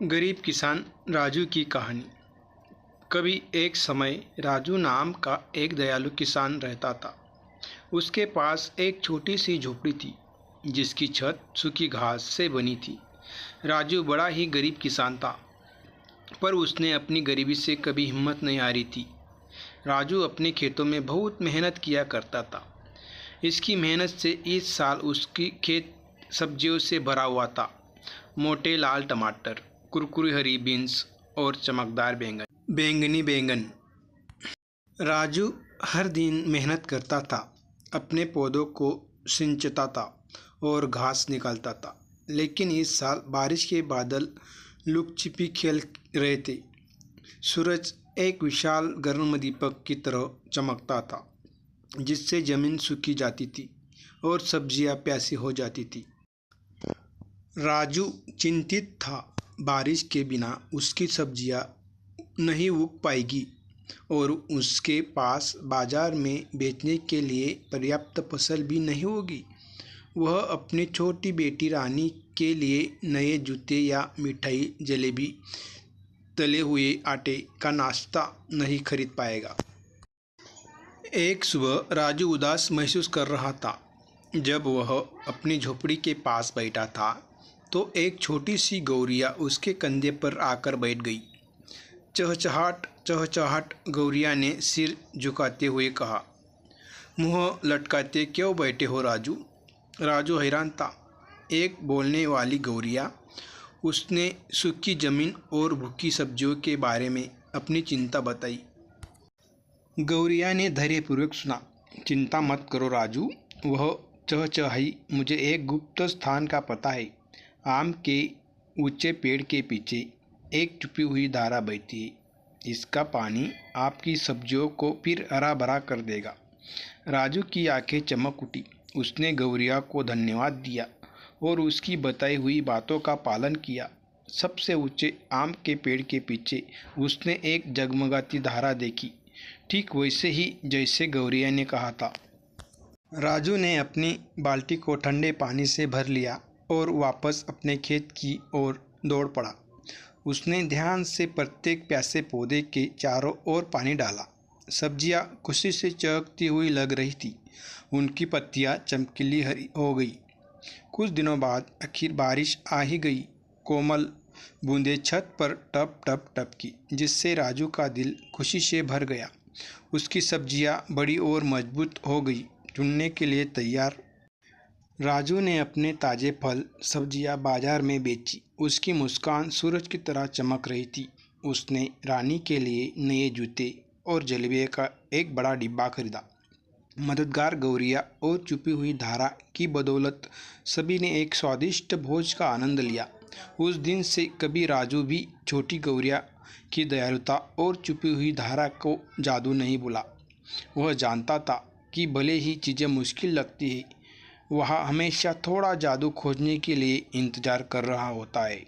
गरीब किसान राजू की कहानी। कभी एक समय राजू नाम का एक दयालु किसान रहता था। उसके पास एक छोटी सी झोपड़ी थी जिसकी छत सूखी घास से बनी थी। राजू बड़ा ही गरीब किसान था, पर उसने अपनी गरीबी से कभी हिम्मत नहीं हारी थी। राजू अपने खेतों में बहुत मेहनत किया करता था। इसकी मेहनत से इस साल उसकी खेत सब्जियों से भरा हुआ था। मोटे लाल टमाटर, कुरकुरी हरी बीन्स और चमकदार बैंगनी बैंगन। राजू हर दिन मेहनत करता था, अपने पौधों को सिंचता था और घास निकालता था। लेकिन इस साल बारिश के बादल लुक छिपी खेल रहे थे। सूरज एक विशाल गर्म दीपक की तरह चमकता था, जिससे जमीन सूखी जाती थी और सब्जियां प्यासी हो जाती थी। राजू चिंतित था, बारिश के बिना उसकी सब्जियां नहीं उग पाएगी और उसके पास बाजार में बेचने के लिए पर्याप्त फसल भी नहीं होगी। वह अपनी छोटी बेटी रानी के लिए नए जूते या मिठाई, जलेबी, तले हुए आटे का नाश्ता नहीं खरीद पाएगा। एक सुबह राजू उदास महसूस कर रहा था। जब वह अपनी झोपड़ी के पास बैठा था तो एक छोटी सी गौरिया उसके कंधे पर आकर बैठ गई। चहचहाट चहचहाट, गौरिया ने सिर झुकाते हुए कहा। मुंह लटकाते क्यों बैठे हो राजू? राजू हैरान था। एक बोलने वाली गौरिया। उसने सूखी जमीन और भूखी सब्जियों के बारे में अपनी चिंता बताई। गौरिया ने धैर्यपूर्वक सुना। चिंता मत करो राजू, वह चहचहाई, मुझे एक गुप्त स्थान का पता है। आम के ऊंचे पेड़ के पीछे एक छुपी हुई धारा बहती है। इसका पानी आपकी सब्जियों को फिर हरा भरा कर देगा। राजू की आंखें चमक उठी। उसने गौरिया को धन्यवाद दिया और उसकी बताई हुई बातों का पालन किया। सबसे ऊंचे आम के पेड़ के पीछे उसने एक जगमगाती धारा देखी, ठीक वैसे ही जैसे गौरिया ने कहा था। राजू ने अपनी बाल्टी को ठंडे पानी से भर लिया और वापस अपने खेत की ओर दौड़ पड़ा। उसने ध्यान से प्रत्येक प्यासे पौधे के चारों ओर पानी डाला। सब्जियां खुशी से चहकती हुई लग रही थी। उनकी पत्तियां चमकीली हरी हो गई। कुछ दिनों बाद आखिर बारिश आ ही गई। कोमल बूंदें छत पर टप टप टप की, जिससे राजू का दिल खुशी से भर गया। उसकी सब्जियां बड़ी और मजबूत हो गई, चुनने के लिए तैयार। राजू ने अपने ताजे फल सब्जियां बाजार में बेची। उसकी मुस्कान सूरज की तरह चमक रही थी। उसने रानी के लिए नए जूते और जलेबी का एक बड़ा डिब्बा खरीदा। मददगार गौरिया और छुपी हुई धारा की बदौलत सभी ने एक स्वादिष्ट भोज का आनंद लिया। उस दिन से कभी राजू भी छोटी गौरिया की दयालुता और छुपी हुई धारा को जादू नहीं भूला। वह जानता था कि भले ही चीज़ें मुश्किल लगती हैं, वह हमेशा थोड़ा जादू खोजने के लिए इंतज़ार कर रहा होता है।